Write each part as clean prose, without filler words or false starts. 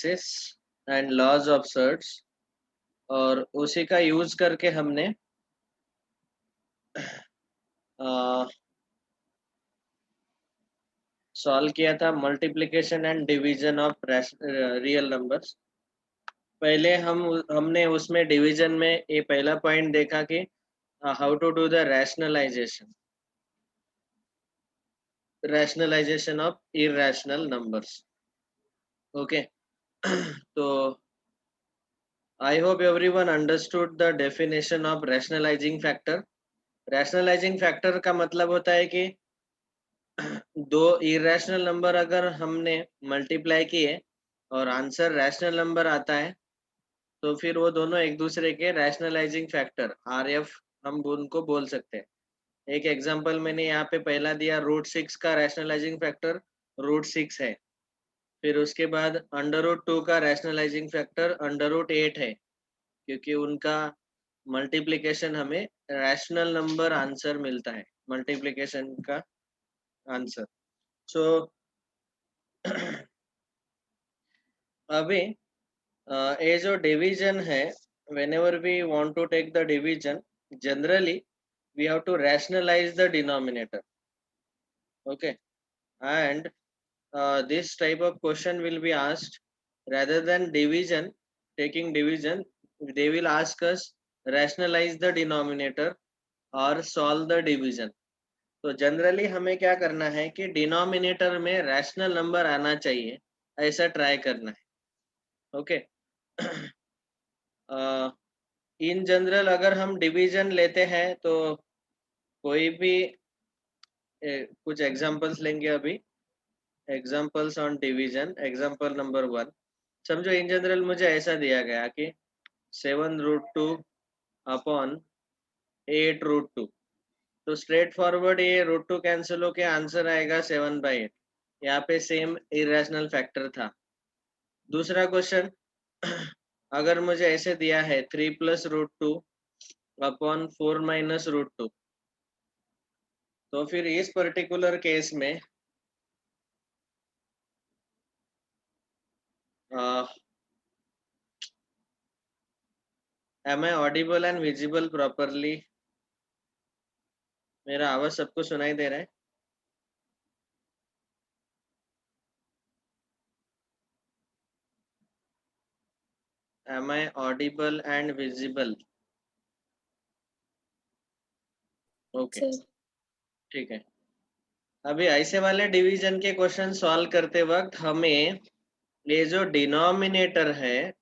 And laws of shirts, और उसी का यूज करके हमने सॉल्व किया था multiplication and division of real numbers. पहले हमने उसमें डिवीजन में ये पहला पॉइंट देखा कि how to do the rationalisation of irrational numbers. Okay, तो I hope everyone understood the definition of rationalising factor. Rationalising factor का मतलब होता है कि दो इरेशनल नंबर अगर हमने मल्टीप्लाई किए और आंसर रैशनल नंबर आता है, तो फिर वो दोनों एक दूसरे के रैशनलाइजिंग फैक्टर RF हम उनको बोल सकते हैं। एक एग्जांपल मैंने यहाँ पे पहला दिया, √6 का रैशनलाइजिंग फैक्टर √6 है। फिर उसके बाद √2 का रैशनलाइजिंग फैक्टर √8 है, क्योंकि उनका मल्टीप्लिकेशन हमें रैशनल नंबर आंसर मिलता है, मल्टीप्लिकेशन का आंसर। सो अभी ये जो डिवीजन है, whenever we want to take the division, generally we have to rationalize the denominator. Okay, and this type of question will be asked. Rather than taking division, they will ask us rationalize the denominator और solve the division. तो generally हमें क्या करना है कि denominator में rational number आना चाहिए, ऐसा ट्राई करना है। ओके, इन जनरल अगर हम डिवीजन लेते हैं तो कोई भी कुछ एग्जांपल्स लेंगे अभी। Examples on division, example number 1। समझो इन जनरल मुझे ऐसा दिया गया कि 7√2 अपॉन 8√2। तो स्ट्रेट फॉरवर्ड ये √2 कैंसिल होके आंसर आएगा 7/8। यहाँ पे सेम इरेशनल फैक्टर था। दूसरा क्वेश्चन, अगर मुझे ऐसे दिया है 3 + √2 अपॉन 4 - √2, तो फिर इस पर्टिकुलर केस में am I audible and visible properly? मेरा आवाज सबको सुनाई दे रहा है? Am I audible and visible? Okay, ठीक है। अभी ऐसे वाले डिवीजन के क्वेश्चन सॉल्व करते वक्त हमें ये जो डिनोमिनेटर है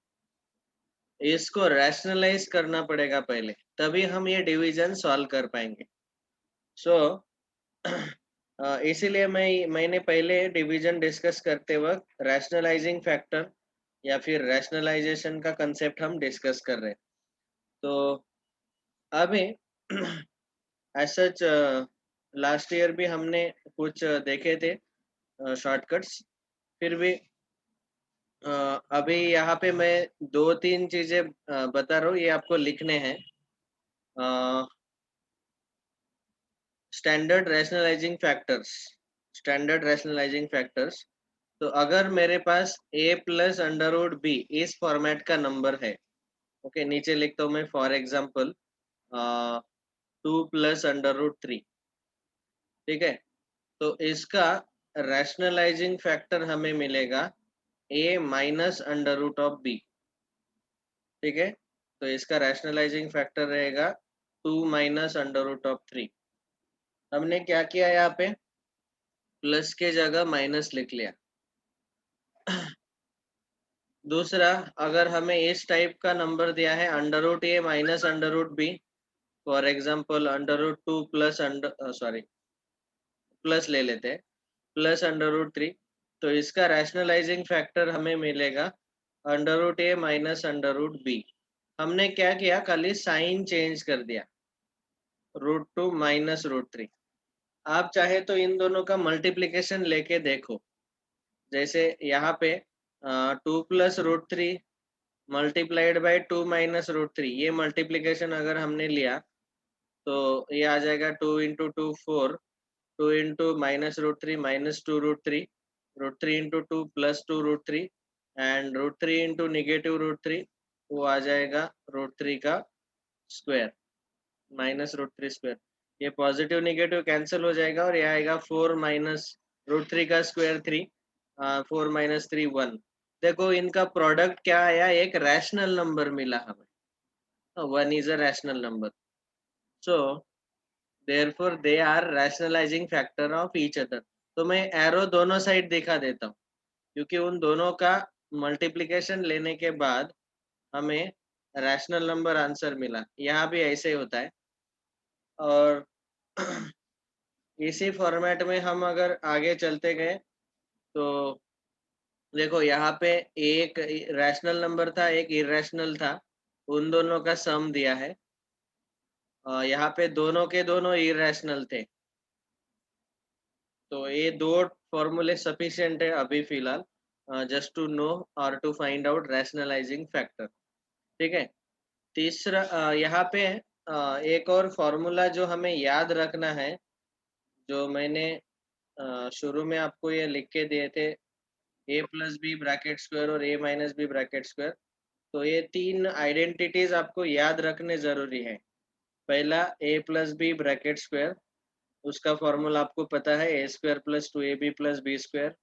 इसको रैशनलाइज करना पड़ेगा पहले, तभी हम ये डिवीजन सॉल्व कर पाएंगे। सो इसीलिए मैंने पहले डिवीजन डिस्कस करते वक्त रैशनलाइजिंग फैक्टर या फिर रैशनलाइजेशन का कंसेप्ट हम डिस्कस कर रहे हैं। तो अभी सच लास्ट ईयर भी हमने कुछ देखे थे शॉर्टकट्स। फिर भी अभी यहाँ पे मैं 2-3 चीजें बता रहा हूँ, ये आपको लिखने हैं। Standard rationalising factors. तो अगर मेरे पास a + √b इस फॉर्मेट का नंबर है, ओके, नीचे लिखता हूँ मैं, फॉर एग्जाम्पल 2 + √3, ठीक है। तो इसका रैशनलाइजिंग फैक्टर हमें मिलेगा a - √b, ठीक है। तो इसका रैशनलाइजिंग फैक्टर रहेगा 2 - √3। हमने क्या किया, यहाँ पे प्लस के जगह माइनस लिख लिया। दूसरा, अगर हमें इस टाइप का नंबर दिया है √a - √b, for example √2 plus ले लेते हैं, प्लस √3, तो इसका रैशनलाइजिंग फैक्टर हमें मिलेगा √a - √b। हमने क्या किया, खाली साइन चेंज कर दिया, √2 - √3। आप चाहे तो इन दोनों का मल्टीप्लिकेशन लेके देखो। जैसे यहाँ पे 2 + √3 मल्टीप्लाइड बाय 2 - √3, ये मल्टीप्लिकेशन अगर हमने लिया तो ये आ जाएगा 2 × 2 4, 2 × -√3 - 2 √3, √3 × 2 + 2 √3, एंड √3 इंटू नेगेटिव √3 वो आ जाएगा √3 का स्क्वायर माइनस √3 स्क्वायर। ये पॉजिटिव नेगेटिव कैंसिल हो जाएगा और ये आएगा 4 माइनस √3 का स्क्वायर 3, 4 माइनस 3 1। देखो इनका प्रोडक्ट क्या आया, एक रैशनल नंबर मिला हमें, 1 is a rational number, so therefore they are rationalising factor of each other. तो मैं एरो दोनों साइड दिखा देता हूँ, क्योंकि उन दोनों का मल्टीप्लिकेशन लेने के बाद हमें रैशनल नंबर आंसर मिला। यहाँ भी ऐसे ही होता है। और इसी फॉर्मेट में हम अगर आगे चलते गए तो देखो यहाँ पे एक रैशनल नंबर था, एक इरेशनल था, उन दोनों का सम दिया है। यहाँ पे दोनों के दोनों इरेशनल थे, तो ये दो फॉर्मूले सफिशिएंट है अभी फिलहाल, जस्ट टू नो और to find out rationalising factor. ठीक है। तीसरा यहाँ पे एक और फॉर्मूला जो हमें याद रखना है, जो मैंने शुरू में आपको ये लिख के दिए थे, a plus B bracket square और a minus B bracket square. तो ये तीन आइडेंटिटीज आपको याद रखने जरूरी है। पहला a plus B bracket square, उसका फॉर्मूला आपको पता है, ए square plus 2ab plus b square.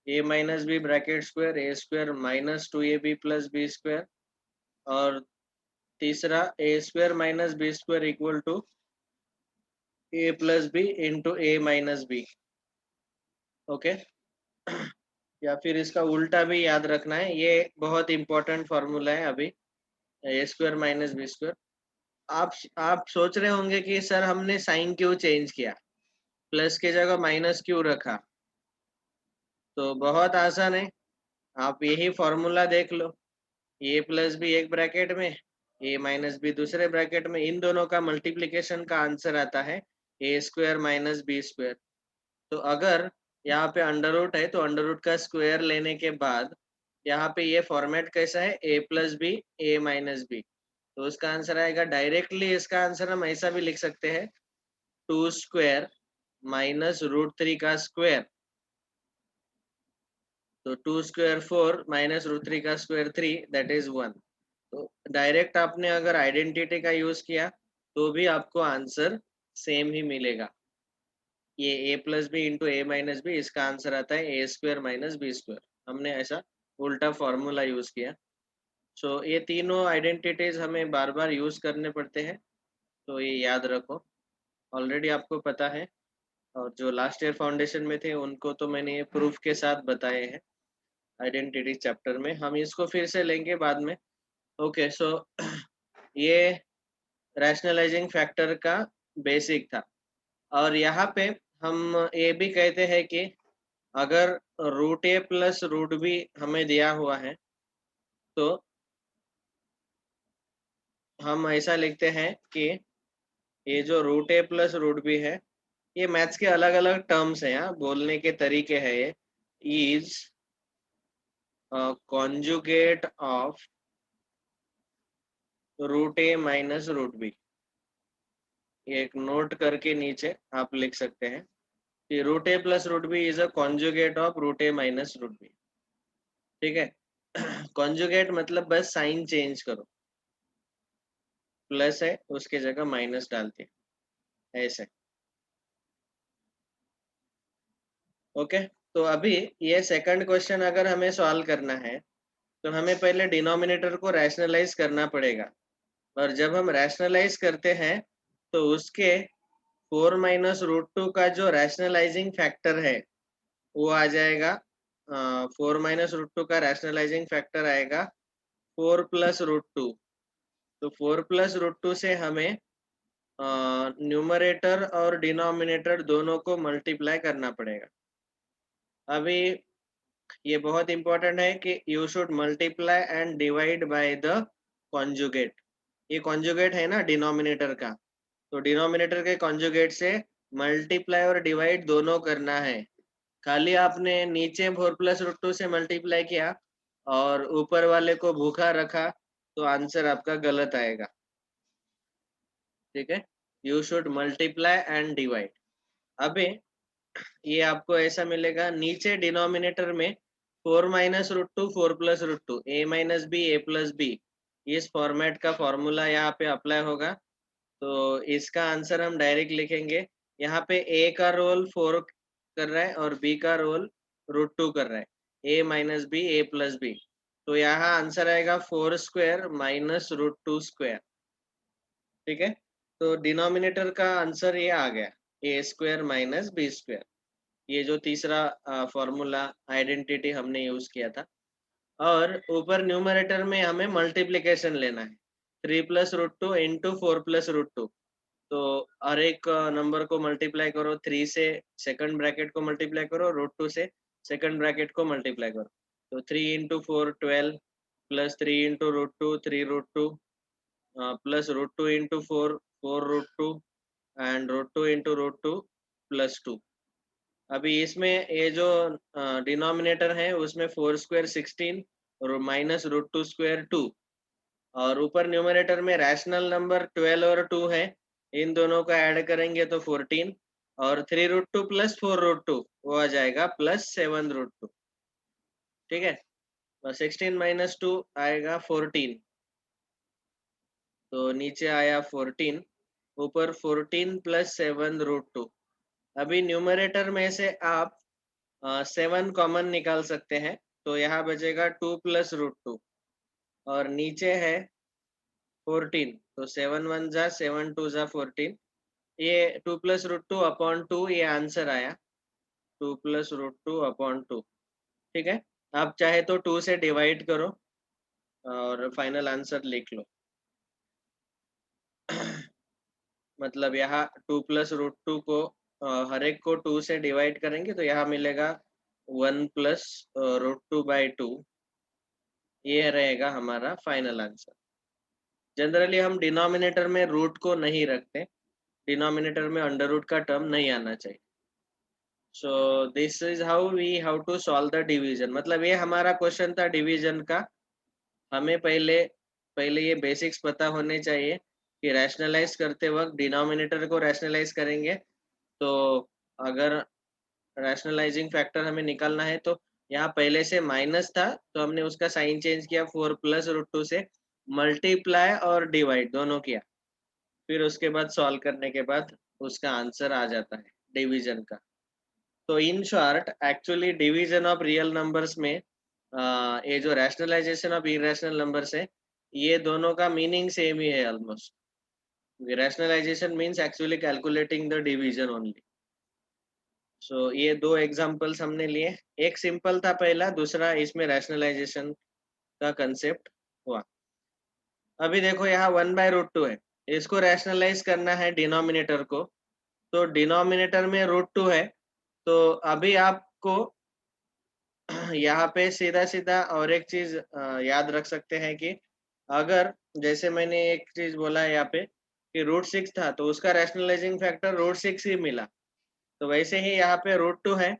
a minus B bracket square, a square minus 2ab plus b square. और तीसरा a square minus B square equal to a plus B into A minus b. Okay. या फिर इसका उल्टा भी याद रखना है, ये बहुत इंपॉर्टेंट फॉर्मूला है अभी, ए स्क्वायर माइनस बी स्क्वायर। आप सोच रहे होंगे कि सर हमने साइन क्यों चेंज किया, प्लस की जगह माइनस क्यों रखा। तो बहुत आसान है, आप यही फॉर्मूला देख लो, ए प्लस बी एक ब्रैकेट में, ए माइनस बी दूसरे ब्रैकेट में, इन दोनों का मल्टीप्लिकेशन का आंसर आता है ए स्क्वायर माइनस बी स्क्वायर। तो अगर यहाँ पे अंडर रूट है तो अंडर रूट का स्क्वायर लेने के बाद यहाँ पे ये फॉर्मेट कैसा है, ए प्लस बी ए माइनस बी, तो उसका आंसर आएगा डायरेक्टली। इसका आंसर हम ऐसा भी लिख सकते हैं, 2 स्क्वायर माइनस √3 का स्क्वायर। तो 2 स्क्वायर 4 माइनस √3 का स्क्वायर 3, दैट इज 1। तो डायरेक्ट आपने अगर आइडेंटिटी का यूज किया तो भी आपको आंसर सेम ही मिलेगा। ये a plus B into A minus B, इसका आंसर आता है ए स्क्वायर माइनस बी स्क्वायर। हमने ऐसा उल्टा फॉर्मूला यूज किया। सो ये तीनों आइडेंटिटीज हमें बार बार यूज करने पड़ते हैं, तो ये याद रखो, ऑलरेडी आपको पता है। और जो लास्ट ईयर फाउंडेशन में थे उनको तो मैंने ये प्रूफ के साथ बताए हैं आइडेंटिटी चैप्टर में, हम इसको फिर से लेंगे बाद में। ओके, सो ये रैशनलाइजिंग फैक्टर का बेसिक था। और यहाँ पे हम ये भी कहते हैं कि अगर √a प्लस √b हमें दिया हुआ है तो हम ऐसा लिखते हैं कि ये जो √a प्लस √b है, ये मैथ्स के अलग अलग टर्म्स हैं, यहाँ बोलने के तरीके हैं। ये is conjugate of √a minus √b। ये एक नोट करके नीचे आप लिख सकते हैं कि √a plus √b is a conjugate of √a minus √b। ठीक है। कॉन्जुगेट मतलब बस साइन चेंज करो, प्लस है उसके जगह माइनस डालते हैं ऐसे। ओके। तो अभी ये सेकंड क्वेश्चन अगर हमें सॉल्व करना है तो हमें पहले डिनोमिनेटर को रैशनलाइज करना पड़ेगा। और जब हम रैशनलाइज करते हैं तो उसके 4 माइनस √2 का जो रैशनलाइजिंग फैक्टर है वो आ जाएगा, 4 माइनस √2 का रैशनलाइजिंग फैक्टर आएगा 4 प्लस √2। तो 4 प्लस √2 से हमें न्यूमरेटर और डिनोमिनेटर दोनों को मल्टीप्लाई करना पड़ेगा। अभी ये बहुत इंपॉर्टेंट है कि you should multiply and divide by the conjugate. ये कॉन्जुगेट है ना डिनोमिनेटर का, तो डिनोमिनेटर के कॉन्जुगेट से मल्टीप्लाई और डिवाइड दोनों करना है। खाली आपने नीचे 4 प्लस √2 से मल्टीप्लाई किया और ऊपर वाले को भूखा रखा तो आंसर आपका गलत आएगा। ठीक है, you should multiply and divide. अभी ये आपको ऐसा मिलेगा, नीचे डिनोमिनेटर में 4 minus root two 4 plus root two a minus B A plus b, इस फॉर्मेट का फॉर्मूला यहाँ पे अप्लाई होगा। तो इसका आंसर हम डायरेक्ट लिखेंगे। यहाँ पे ए का रोल 4 कर रहा है और बी का रोल रूट टू कर रहा है, A minus B A plus B. तो यहाँ आंसर आएगा 4 square minus root two square. ठीक है, तो डिनोमिनेटर का आंसर ये आ गया, A square minus B square. ये जो तीसरा फॉर्मूला आइडेंटिटी हमने यूज किया था। और ऊपर न्यूमरेटर में हमें मल्टीप्लिकेशन लेना है, 3 plus root two into 4 plus root two. तो हर एक नंबर को मल्टीप्लाई करो, 3 से सेकंड ब्रैकेट को मल्टीप्लाई करो, रूट टू से सेकंड ब्रैकेट को मल्टीप्लाई करो। तो 3 into 4 12 plus 3 into root two 3 root two plus root two into 4 4 root two and root two into root two plus 2। अभी इसमें ये जो डिनोमिनेटर है उसमें 4 स्क्वायर 16 और माइनस रूट टू स्क्वायर 2, और ऊपर न्यूमरेटर में रैशनल नंबर 12 और 2 है, इन दोनों का ऐड करेंगे तो 14, और 3 root two plus 4 root two वो आ जाएगा प्लस 7 रूट टू। ठीक है, 16 माइनस 2 आएगा 14, तो नीचे आया 14, ऊपर 14 प्लस 7 रूट टू। अभी न्यूमरेटर में से आप 7 कॉमन निकाल सकते हैं, तो यहाँ बचेगा 2 प्लस रूट टू, और नीचे है 14, तो 7 1 जा 7 2 जा 14, ये 2 plus root two upon two, ये आंसर आया 2 plus root two upon two. ठीक है, आप चाहे तो 2 से डिवाइड करो और फाइनल आंसर लिख लो। मतलब यहाँ 2 प्लस रूट टू को हर एक को 2 से डिवाइड करेंगे तो यहाँ मिलेगा 1 plus root two by two, ये रहेगा हमारा फाइनल आंसर। जनरली हम डिनोमिनेटर में रूट को नहीं रखते, डिनोमिनेटर में अंडर रूट का टर्म नहीं आना चाहिए। So this is how we how to solve the division. मतलब ये हमारा क्वेश्चन था डिवीजन का। हमें पहले पहले ये बेसिक्स पता होने चाहिए कि रैशनलाइज करते वक्त डिनोमिनेटर को रैशनलाइज करेंगे, तो अगर रैशनलाइजिंग फैक्टर हमें निकालना है तो यहाँ पहले से माइनस था तो हमने उसका साइन चेंज किया, 4 प्लस रूट टू से मल्टीप्लाई और डिवाइड दोनों किया, फिर उसके बाद सॉल्व करने के बाद उसका आंसर आ जाता है डिवीजन का। तो in short actually division of real numbers में ये जो रैशनलाइजेशन ऑफ इरेशनल नंबर्स है, ये दोनों का मीनिंग सेम ही है almost. Rationalisation means actually calculating the division only. So ये दो एग्जांपल्स हमने लिए, एक सिंपल था पहला, दूसरा इसमें रैशनलाइजेशन का कंसेप्ट हुआ। अभी देखो यहाँ 1 बाय रूट टू है, इसको रैशनलाइज करना है डिनोमिनेटर को, तो डिनोमिनेटर में रूट टू है, तो अभी आपको यहाँ पे सीधा सीधा और एक चीज याद रख सकते हैं कि अगर जैसे मैंने एक चीज बोला है यहाँ पे कि रूट 6 था तो उसका रैशनलाइजिंग फैक्टर रूट 6 ही मिला, तो वैसे ही यहाँ पे रूट 2 है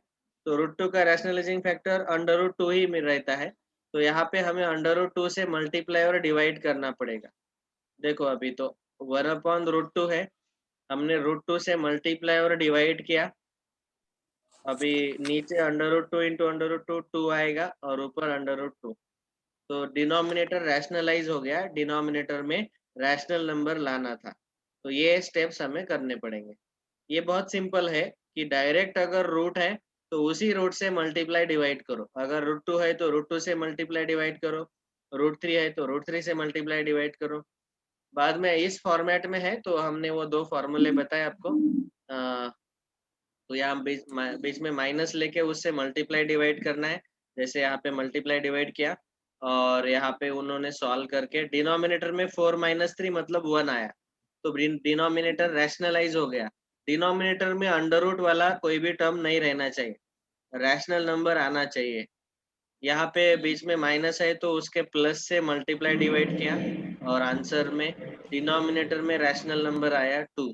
तो रूट 2 का रैशनलाइजिंग फैक्टर अंडर रूट 2 ही मिल रहता है, तो यहाँ पे हमें अंडर रूट 2 से मल्टीप्लाई और डिवाइड करना पड़ेगा। देखो अभी तो 1 अपॉन रूट 2 है, हमने रूट 2 से मल्टीप्लाई और डिवाइड किया, अभी नीचे under root 2 into under root 2 2 आएगा और ऊपर अंडर रूट 2, तो डिनोमिनेटर रैशनलाइज हो गया, डिनोमिनेटर में रैशनल नंबर लाना था, तो ये स्टेप्स हमें करने पड़ेंगे। ये बहुत सिंपल है कि डायरेक्ट अगर रूट है तो उसी रूट से मल्टीप्लाई डिवाइड करो, अगर रूट 2 है तो रूट 2 से मल्टीप्लाई डिवाइड करो, रूट 3 है तो रूट 3 से मल्टीप्लाई डिवाइड करो। बाद में इस फॉर्मेट में है तो हमने वो दो फॉर्मूले बताए आपको, तो यहाँ बीच में माइनस लेके उससे मल्टीप्लाई डिवाइड करना है, जैसे यहाँ पे मल्टीप्लाई डिवाइड किया और यहाँ पे उन्होंने सॉल्व करके डिनोमिनेटर में 4 माइनस 3 मतलब 1 आया, तो डिनोमिनेटर रैशनलाइज हो गया। डिनोमिनेटर में अंडर रूट वाला कोई भी टर्म नहीं रहना चाहिए, रैशनल नंबर आना चाहिए। यहाँ पे बीच में माइनस है तो उसके प्लस से मल्टीप्लाई डिवाइड किया और आंसर में डिनोमिनेटर में रैशनल नंबर आया 2।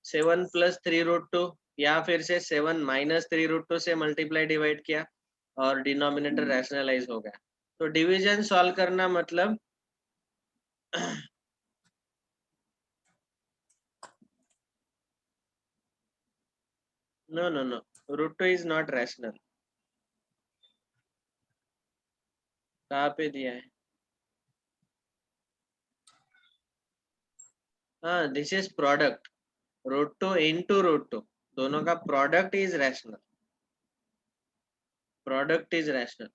7 प्लस 3 रूट टू, या फिर से 7 माइनस 3 रूट टू से मल्टीप्लाई डिवाइड किया और डिनोमिनेटर रैशनलाइज हो गया। तो डिवीजन सॉल्व करना मतलब no no no, root two is not rational. कहाँ पे दिया है? हाँ, this is product, root two into root two, दोनों का product is rational, product is rational,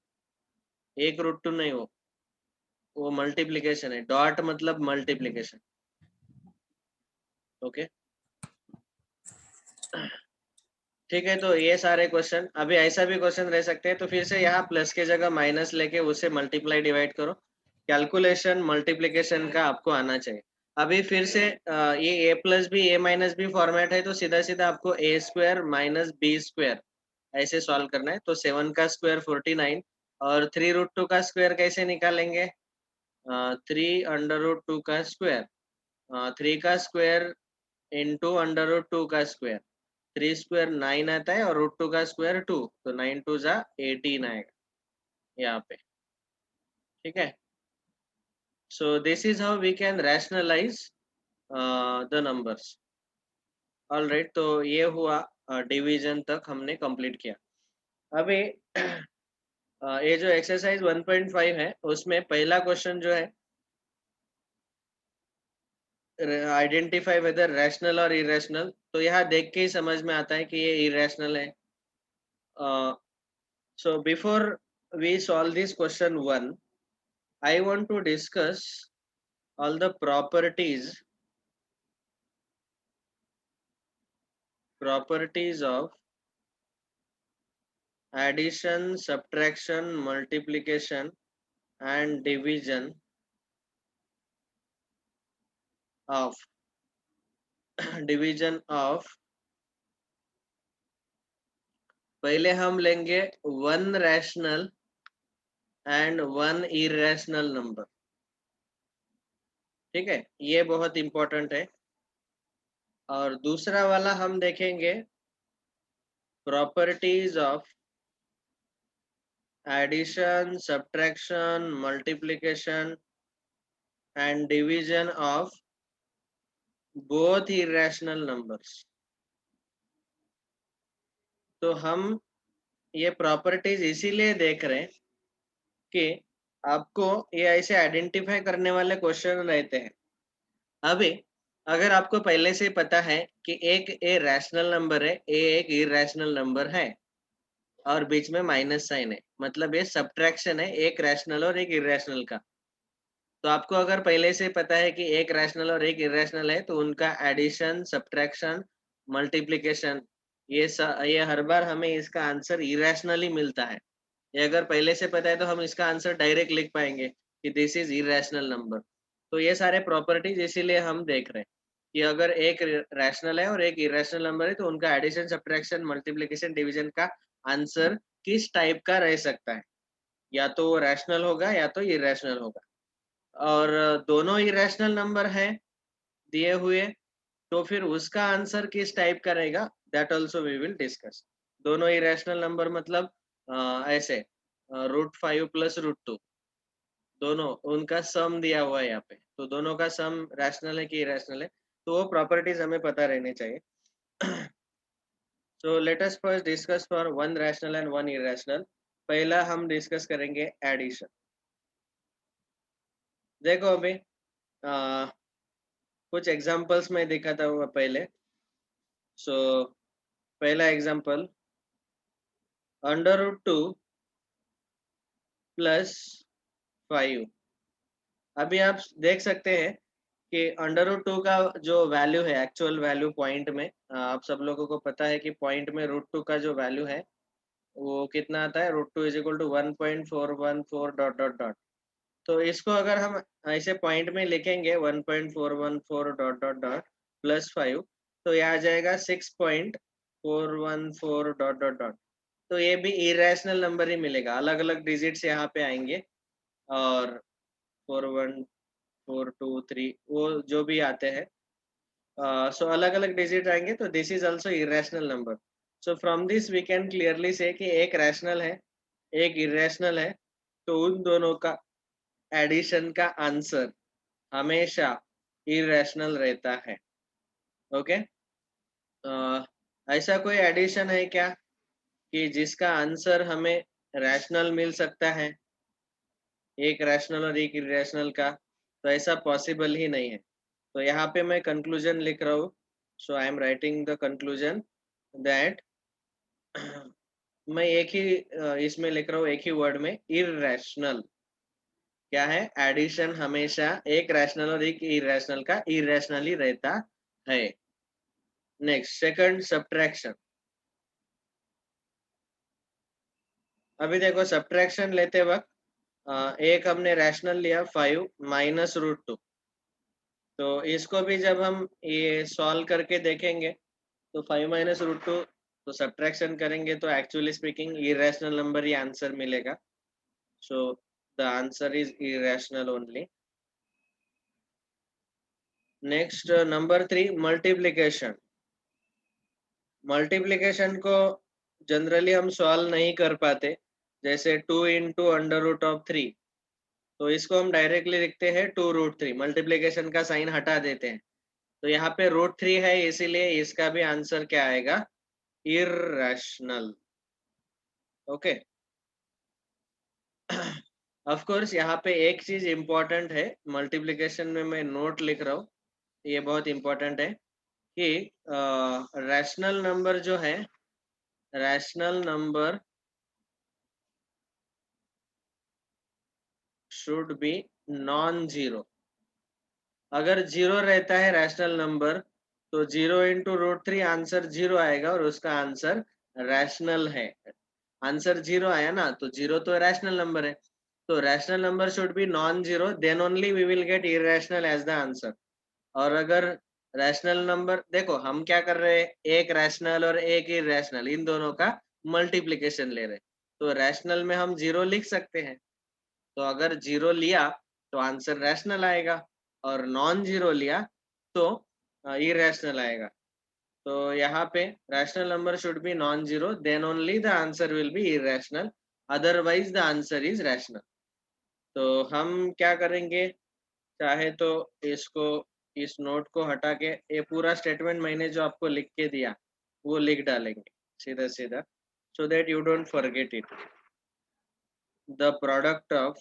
एक रूट टू नहीं, वो मल्टीप्लीकेशन है, डॉट मतलब मल्टीप्लीकेशन। ओके, ठीक है। तो ये सारे क्वेश्चन, अभी ऐसा भी क्वेश्चन रह सकते हैं, तो फिर से यहाँ प्लस के जगह माइनस लेके उसे मल्टीप्लाई डिवाइड करो, कैलकुलेशन मल्टीप्लीकेशन का आपको आना चाहिए। अभी फिर से ये ए प्लस बी ए माइनस बी फॉर्मेट है, तो सीधा सीधा आपको ए स्क्वायर माइनस बी स्क्वायर ऐसे सॉल्व करना है। तो 7 का स्क्वायर 49, और 3 रूट 2 का स्क्वायर कैसे निकालेंगे? 3 अंडर रूट 2 का स्क्वायर, 3 का स्क्वायर इंटू अंडर रूट 2 का स्क्वायर, 3 स्क्वायर 9 आता है और रूट 2 का स्क्वायर 2, तो 9 2 जा 18 आएगा यहाँ पे। ठीक है, so this is how we can rationalise the numbers. All right, तो ये हुआ डिवीजन तक हमने कंप्लीट किया। अभी ये जो एक्सरसाइज 1.5 है, उसमें पहला क्वेश्चन जो है, आइडेंटिफाई वेदर रैशनल और इरेशनल, तो यहाँ देख के ही समझ में आता है कि ये इरेशनल है। So before we solve this question 1, I want to discuss all the properties of addition, subtraction, multiplication and division of division of, पहले हम लेंगे one rational and one irrational number. ठीक है, ये बहुत इंपॉर्टेंट है। और दूसरा वाला हम देखेंगे properties of addition, subtraction, multiplication and division of both irrational numbers। तो हम ये प्रॉपर्टीज इसीलिए देख रहे हैं कि आपको ये ऐसे आइडेंटिफाई करने वाले क्वेश्चन रहते हैं। अभी अगर आपको पहले से पता है कि एक ए रैशनल नंबर है, ए एक इरेशनल नंबर है और बीच में माइनस साइन है, मतलब ये सब्ट्रैक्शन है एक रैशनल और एक इरेशनल का। तो आपको अगर पहले से पता है कि एक रैशनल और एक इरेशनल है, तो उनका एडिशन, सब्ट्रैक्शन, मल्टीप्लिकेशन, ये हर बार हमें इसका आंसर इरेशनल ही मिलता है। ये अगर पहले से पता है तो हम इसका आंसर डायरेक्ट लिख पाएंगे कि दिस इज इरेशनल नंबर। तो ये सारे प्रॉपर्टीज इसीलिए हम देख रहे हैं कि अगर एक रैशनल है और एक इरेशनल नंबर है, तो उनका एडिशन, सब्ट्रैक्शन, मल्टीप्लिकेशन, डिवीजन का आंसर किस टाइप का रह सकता है, या तो वो रैशनल होगा या तो इरेशनल होगा। और दोनों इरेशनल नंबर है दिए हुए, तो फिर उसका आंसर किस टाइप का रहेगा, that also we will discuss. दोनों इरेशनल नंबर मतलब ऐसे √5 प्लस √2, दोनों उनका सम दिया हुआ है यहाँ पे, तो दोनों का सम रैशनल है कि इरेशनल है, तो वो प्रॉपर्टीज हमें पता रहने चाहिए। So let us first discuss for one rational and one irrational. पहला हम डिस्कस करेंगे एडिशन। देखो अभी कुछ एग्जांपल्स में दिखाता हूँ पहले। सो पहला एग्जांपल, √2 प्लस 5। अभी आप देख सकते हैं कि √2 का जो वैल्यू है, एक्चुअल वैल्यू पॉइंट में, आप सब लोगों को पता है कि पॉइंट में √2 का जो वैल्यू है वो कितना आता है, √2 is equal to 1.414 dot dot dot. तो इसको अगर हम ऐसे पॉइंट में लिखेंगे 1.414 डॉट डॉट डॉट प्लस 5, तो ये आ जाएगा 6.414 डॉट डॉट डॉट। तो ये भी इरेशनल नंबर ही मिलेगा, अलग अलग डिजिट्स यहाँ पे आएंगे, और 4, 1, 4, 2, 3 वो जो भी आते हैं, सो अलग अलग डिजिट आएंगे, तो this is also irrational number. So from this we can clearly say कि एक रैशनल है एक इरेशनल है, तो उन दोनों का एडिशन का आंसर हमेशा इरेशनल रहता है। ओके, ऐसा कोई एडिशन है क्या कि जिसका आंसर हमें रैशनल मिल सकता है? एक रैशनल और एक इरेशनल का, तो ऐसा पॉसिबल ही नहीं है। तो यहाँ पे मैं कंक्लूजन लिख रहा हूँ। So I am writing the conclusion that मैं एक ही इसमें लिख रहा हूँ, एक ही वर्ड में, इरेशनल। क्या है? एडिशन हमेशा एक रैशनल और एक इरेशनल का इरेशनली रहता है। Next, second, subtraction. अभी देखो, सब्ट्रैक्शन लेते वक्त एक हमने रैशनल लिया 5 माइनस रूट 2। तो इसको भी जब हम ये सॉल्व करके देखेंगे, तो 5 माइनस रूट 2, तो सब्ट्रैक्शन करेंगे तो एक्चुअली स्पीकिंग इरेशनल नंबर ही आंसर मिलेगा। So the answer is irrational only. Next, number 3, multiplication. Multiplication को जनरली हम सॉल्व नहीं कर पाते, जैसे 2 इंटू अंडर रूट ऑफ 3, तो इसको हम डायरेक्टली लिखते हैं 2√3, मल्टीप्लीकेशन का साइन हटा देते हैं। तो यहाँ पे √3 है, इसीलिए इसका भी आंसर क्या आएगा? इररेशनल। ओके। ऑफ कोर्स यहाँ पे एक चीज इंपॉर्टेंट है, मल्टीप्लीकेशन में मैं नोट लिख रहा हूँ, ये बहुत इंपॉर्टेंट है कि रैशनल नंबर जो है, rational number should be non zero. अगर जीरो रहता है रैशनल नंबर, तो 0 इंटू √3 आंसर जीरो आएगा और उसका आंसर रैशनल है। आंसर जीरो आया ना, तो जीरो तो रैशनल नंबर है। तो rational number should be non zero, then only we will get irrational as the answer. और अगर रैशनल नंबर, देखो हम क्या कर रहे हैं, एक रैशनल और एक इरेशनल, इन दोनों का मल्टीप्लीकेशन ले रहे हैं। तो रैशनल में हम जीरो लिख सकते हैं, तो अगर जीरो लिया तो आंसर रैशनल आएगा, और नॉन जीरो लिया तो इरेशनल आएगा। तो यहाँ पे rational number should be non zero, then only the answer will be irrational, otherwise the answer is rational. तो हम क्या करेंगे, चाहे तो इसको, इस नोट को हटा के ये पूरा स्टेटमेंट मैंने जो आपको लिख के दिया वो लिख डालेंगे सीधा सीधा, so that you don't forget it. The product of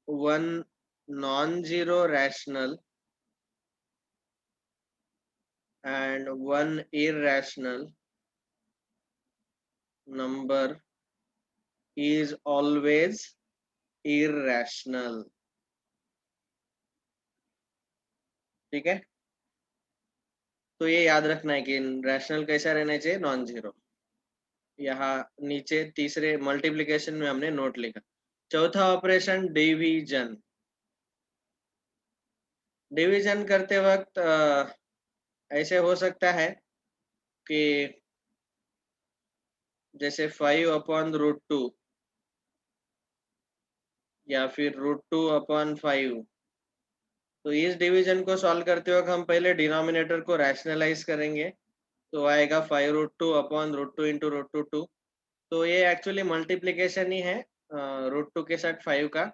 one non-zero rational and one irrational number is always irrational. ठीक है, तो ये याद रखना है कि रैशनल कैसा रहना चाहिए, नॉन जीरो। यहाँ नीचे तीसरे मल्टीप्लिकेशन में हमने नोट लिखा। चौथा ऑपरेशन, डिवीजन। डिवीजन करते वक्त ऐसे हो सकता है कि जैसे 5/√2 या फिर √2/5, तो इस डिवीजन को सॉल्व करते वक्त हम पहले डिनोमिनेटर को रैशनलाइज करेंगे, तो आएगा 5√2/√2 इंटू √2 2। तो ये एक्चुअली मल्टीप्लीकेशन ही है √2 के साथ 5 का,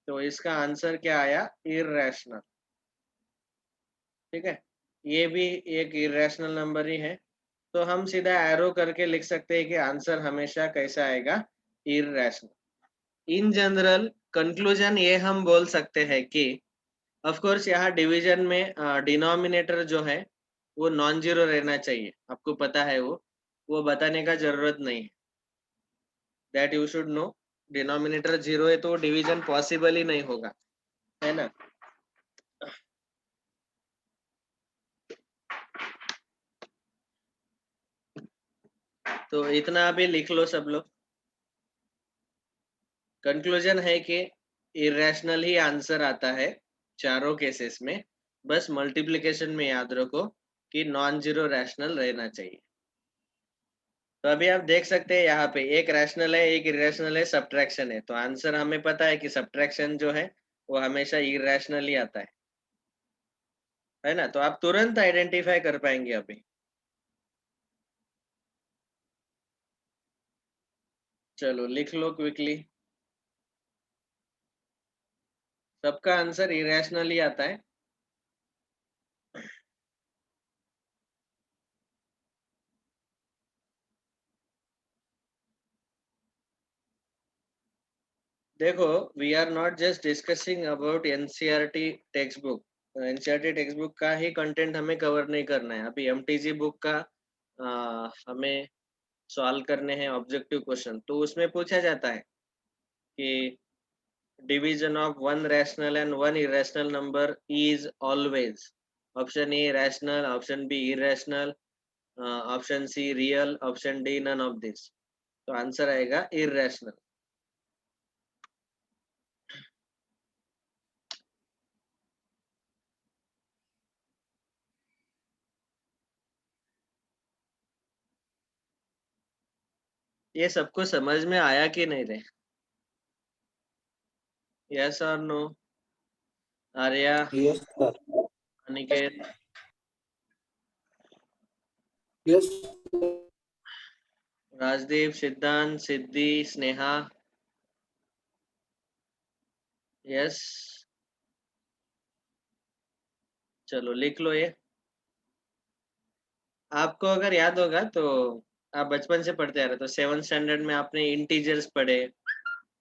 तो इसका आंसर क्या आया, इररेशनल। ठीक है, ये भी एक इरेशनल नंबर ही है। तो हम सीधा एरो करके लिख सकते हैं कि आंसर हमेशा कैसा आएगा, इररेशनल। इन जनरल कंक्लूजन ये हम बोल सकते हैं कि ऑफ कोर्स यहाँ डिवीजन में डिनोमिनेटर जो है वो नॉन जीरो रहना चाहिए, आपको पता है, वो बताने का जरूरत नहीं है, that you should know. Denominator zero है तो डिवीजन पॉसिबल ही नहीं होगा, है ना। तो इतना अभी लिख लो सब लोग। कंक्लूजन है कि इरेशनल ही आंसर आता है चारों केसेस में, बस मल्टीप्लिकेशन में याद रखो कि नॉन जीरो रैशनल रहना चाहिए। तो अभी आप देख सकते हैं यहाँ पे एक रैशनल है, एक इरेशनल है, सब्ट्रैक्शन है, तो आंसर हमें पता है कि सब्ट्रैक्शन जो है वो हमेशा इरेशनल ही आता है ना। तो आप तुरंत आइडेंटिफाई कर पाएंगे अभी। चलो लिख लो क्विकली। सबका आंसर इरेशनल ही आता है। देखो, we are not just discussing about NCERT text book. NCERT text book का ही कंटेंट हमें कवर नहीं करना है. अभी एमटीजी बुक का हमें सॉल्व करने हैं ऑब्जेक्टिव क्वेश्चन. तो उसमें पूछा जाता है कि division of one rational and one irrational number is always option A rational, option B irrational, option C real, option D none of this. तो आंसर आएगा irrational. ये सबको समझ में आया कि नहीं रे? यस और no? Arya, Yes, sir. Aniket, Yes. Rajdeep, Siddhant, Siddhi, Sneha. Yes. चलो लिख लो ये. आपको अगर याद होगा तो आप बचपन से पढ़ते आ रहे, तो 7th स्टैंडर्ड में आपने इंटीजर्स पढ़े,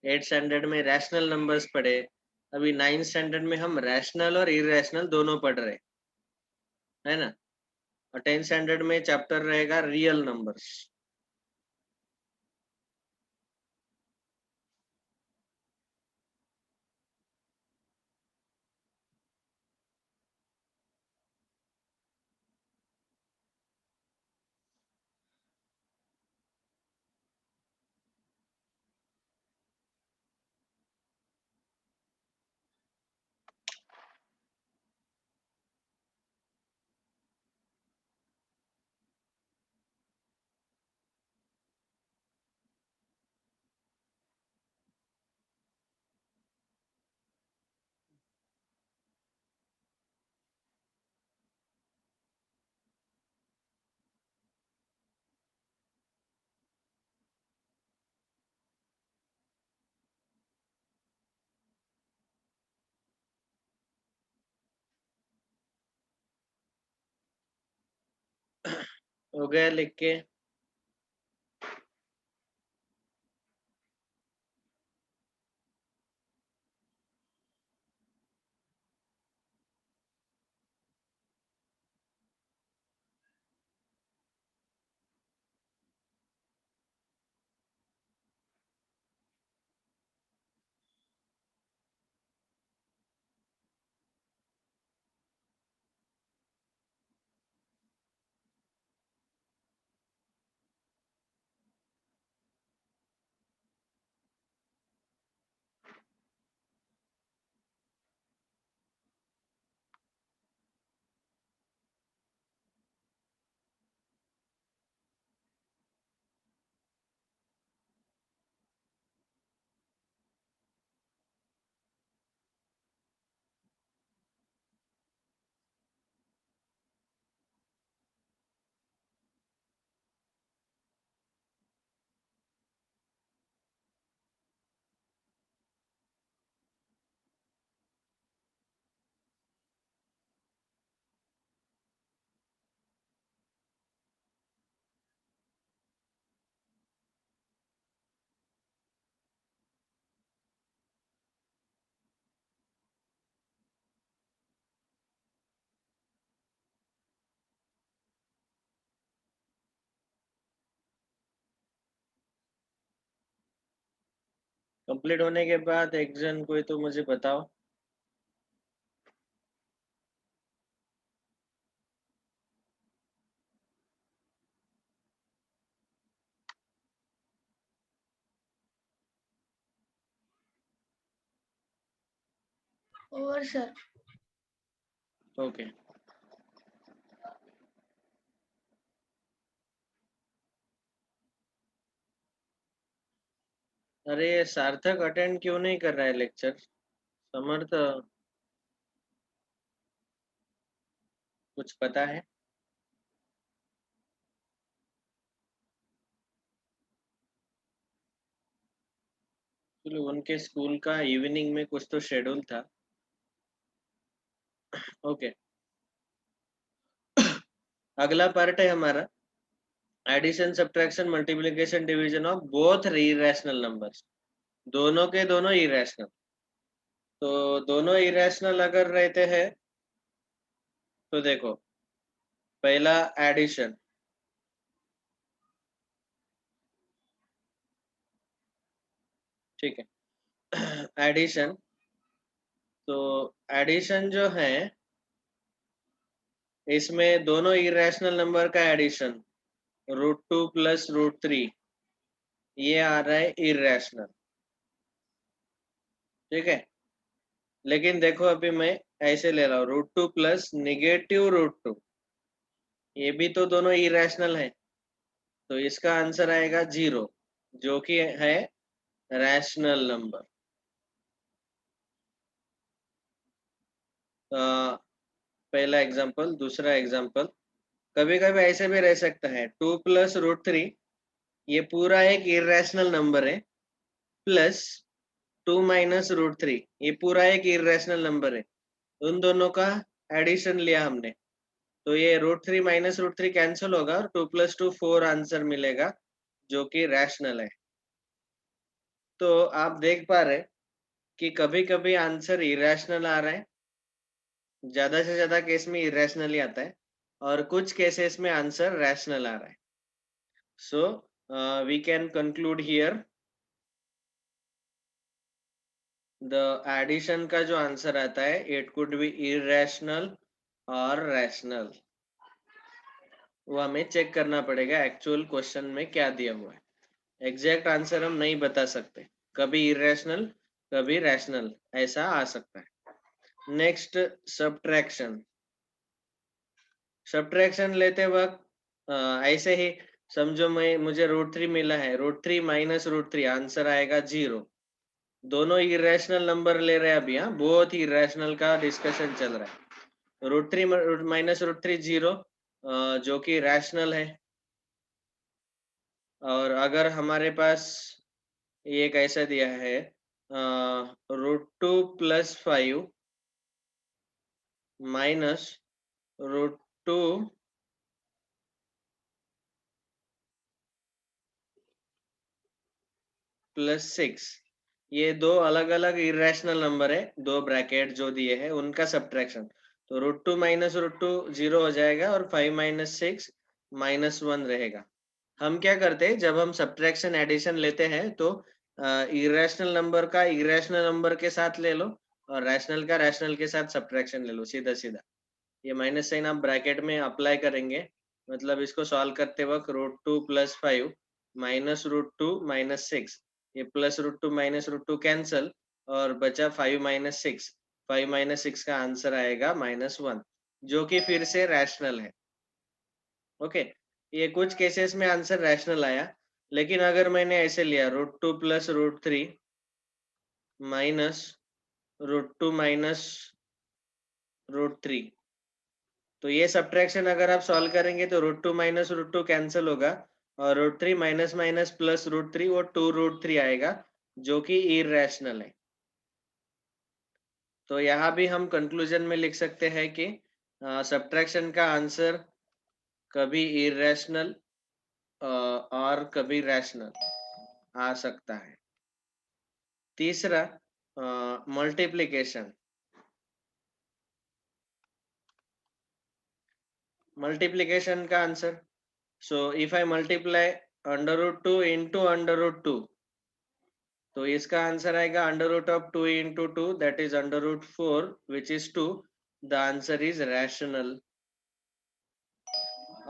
8th स्टैंडर्ड में रैशनल नंबर्स पढ़े. अभी 9th स्टैंडर्ड में हम रैशनल और इरेशनल दोनों पढ़ रहे, है ना? और 10th स्टैंडर्ड में चैप्टर रहेगा रियल नंबर्स. हो गया लिख के? कंप्लीट होने के बाद एक जन कोई तो मुझे बताओ. Over sir. ओके. अरे सार्थक अटेंड क्यों नहीं कर रहा है लेक्चर? समर्थ, कुछ पता है? चलो, उनके स्कूल का इवनिंग में कुछ तो शेड्यूल था. ओके. अगला पार्ट है हमारा addition, subtraction, multiplication, division of both irrational numbers. दोनों के दोनों इरेशनल। तो दोनों इरेशनल अगर रहते हैं तो देखो, पहला एडिशन, ठीक है। एडिशन, तो एडिशन जो है इसमें दोनों इरेशनल नंबर का एडिशन √2 प्लस √3 ये आ रहा है इरेशनल, ठीक है। लेकिन देखो अभी मैं ऐसे ले रहा हूँ √2 प्लस निगेटिव √2, ये भी तो दोनों इरेशनल है, तो इसका आंसर आएगा 0, जो कि है रैशनल नंबर। पहला एग्जांपल। दूसरा एग्जांपल, कभी कभी ऐसे भी रह सकता है 2 प्लस √3, ये पूरा एक इरेशनल नंबर है, प्लस 2 माइनस √3 ये पूरा एक इरेशनल नंबर है। उन दोनों का एडिशन लिया हमने, तो ये √3 माइनस √3 कैंसिल होगा और 2 प्लस 2 4 आंसर मिलेगा, जो कि रैशनल है। तो आप देख पा रहे कि कभी कभी आंसर इरेशनल आ रहा है, ज्यादा से ज्यादा केस में इरेशनल ही आता है, और कुछ केसेस में आंसर रैशनल आ रहा है। So we can conclude here the addition का जो आंसर आता है इट कुड बी इरेशनल और रैशनल। वो हमें चेक करना पड़ेगा एक्चुअल क्वेश्चन में क्या दिया हुआ है। एग्जैक्ट आंसर हम नहीं बता सकते, कभी इरेशनल कभी रैशनल ऐसा आ सकता है। Next, subtraction. सब्ट्रैक्शन लेते वक्त ऐसे ही समझो, मुझे √3 मिला है, √3 माइनस √3 आंसर आएगा 0। दोनों इरेशनल नंबर ले रहे हैं अभी, हाँ बहुत ही इरेशनल का डिस्कशन चल रहा है। √3 माइनस √3 0, जो कि रैशनल है। और अगर हमारे पास ये कैसा दिया है √2 प्लस 5 माइनस √2 प्लस 6, ये दो अलग अलग इरेशनल नंबर है, दो ब्रैकेट जो दिए हैं उनका सब्ट्रैक्शन। तो √2 माइनस √2 0 हो जाएगा और 5 माइनस 6 -1 रहेगा। हम क्या करते हैं, जब हम सब्ट्रैक्शन एडिशन लेते हैं तो इरेशनल नंबर का इरेशनल नंबर के साथ ले लो और रैशनल का रैशनल के साथ सब्ट्रैक्शन ले लो, सीधा सीधा। ये माइनस साइन आप ब्रैकेट में अप्लाई करेंगे, मतलब इसको सॉल्व करते वक्त √2 प्लस 5 माइनस √2 माइनस 6, ये प्लस √2 माइनस √2 कैंसल और बचा 5 माइनस 6। 5 माइनस 6 का आंसर आएगा -1, जो कि फिर से रैशनल है। ओके, ये कुछ केसेस में आंसर रैशनल आया, लेकिन अगर मैंने ऐसे लिया √2 प्लस √3 माइनस √2 माइनस √3, तो ये सब्ट्रैक्शन अगर आप सॉल्व करेंगे तो √2 माइनस √2 कैंसिल होगा और √3 माइनस माइनस प्लस √3 वो 2√3 आएगा, जो कि इरेशनल है। तो यहाँ भी हम कंक्लूजन में लिख सकते हैं कि सब्ट्रैक्शन का आंसर कभी इरेशनल और कभी रैशनल आ सकता है। तीसरा, मल्टीप्लिकेशन। मल्टीप्लिकेशन का answer, so if I multiply √2 into √2, तो इसका आंसर आएगा √2 into 2 that is √4 which is 2। The answer is rational.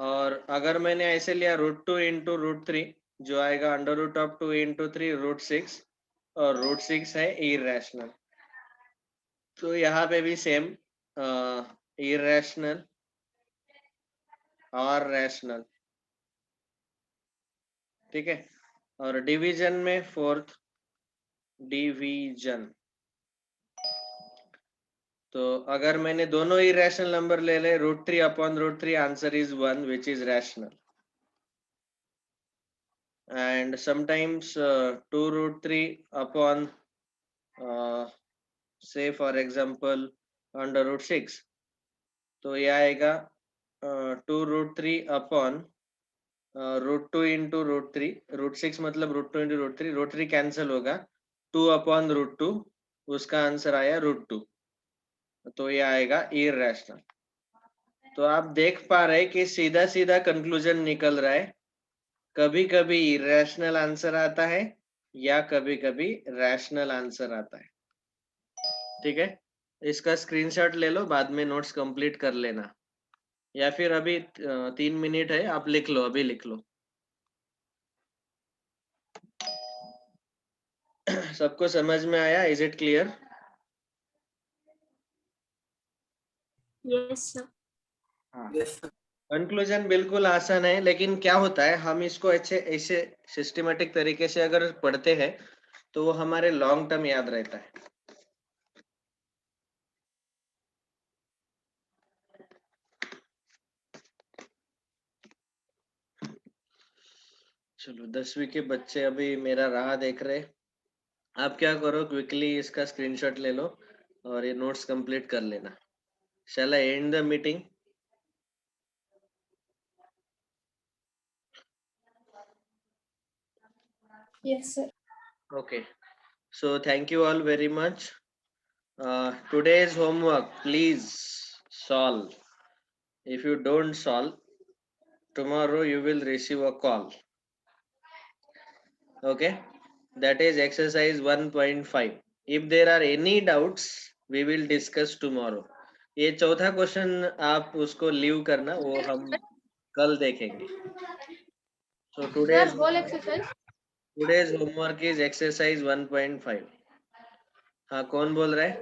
और अगर मैंने ऐसे लिया √2 इंटू √3, जो आएगा √2 इंटू 3 √6, और √6 है इरेशनल। तो यहाँ पे भी सेम, इरेशनल और रैशनल, ठीक है। और डिवीजन में फोर्थ, डिवीजन, तो अगर मैंने दोनों ही रैशनल नंबर ले ले √3 upon √3 answer is 1 which is rational. And sometimes 2√3 upon say for example √6, तो ये आएगा 2√3 अपॉन √2 इंटू √3, √6 मतलब √2 इंटू √3, √3 कैंसिल होगा 2/√2, उसका आंसर आया √2, तो ये आएगा इररेशनल। तो आप देख पा रहे कि सीधा सीधा कंक्लूजन निकल रहा है, कभी कभी इररेशनल आंसर आता है या कभी कभी रैशनल आंसर आता है। ठीक है, इसका स्क्रीनशॉट ले लो, बाद में नोट्स कंप्लीट कर लेना, या फिर अभी 3 मिनट है, आप लिख लो, अभी लिख लो। सबको समझ में आया? Is it clear? Yes, sir. हाँ, Yes, sir. कंक्लूजन बिल्कुल आसान है, लेकिन क्या होता है, हम इसको ऐसे ऐसे सिस्टमेटिक तरीके से अगर पढ़ते हैं तो वो हमारे लॉन्ग टर्म याद रहता है। चलो, 10वीं के बच्चे अभी मेरा राह देख रहे। आप क्या करो, क्विकली इसका स्क्रीनशॉट ले लो और ये नोट्स कंप्लीट कर लेना। Shall I end the meeting? Yes, sir. Okay, so thank you all very much. Today's homework, please solve. If you don't solve, tomorrow you will receive a call. Okay, that is exercise 1.5. If there are any doubts, we will discuss tomorrow. ये चौथा question आप उसको leave करना, वो हम कल देखेंगे। So Sir, whole exercise. today's homework is exercise 1.5. हाँ, कौन बोल रहा है?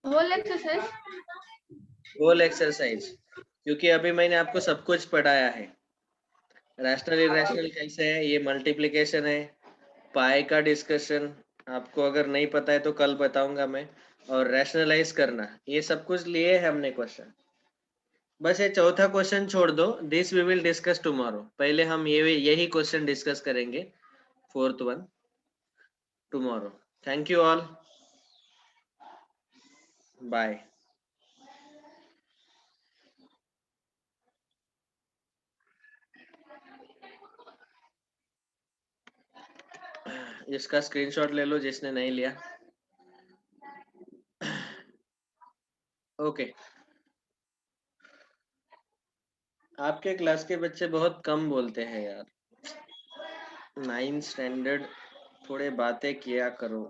Whole exercise. होल एक्सरसाइज, क्योंकि अभी मैंने आपको सब कुछ पढ़ाया है। रैशनल इरेशनल कैसे है, ये मल्टीप्लिकेशन है, पाई का डिस्कशन आपको अगर नहीं पता है तो कल बताऊंगा मैं, और रैशनलाइज करना, ये सब कुछ लिए है हमने क्वेश्चन। बस ये चौथा क्वेश्चन छोड़ दो, this we will discuss tomorrow. पहले हम यही क्वेश्चन डिस्कस करेंगे, fourth one, tomorrow. Thank you all, bye. इसका स्क्रीनशॉट ले लो जिसने नहीं लिया। ओके, आपके क्लास के बच्चे बहुत कम बोलते हैं यार। 9th स्टैंडर्ड, थोड़े बातें किया करो।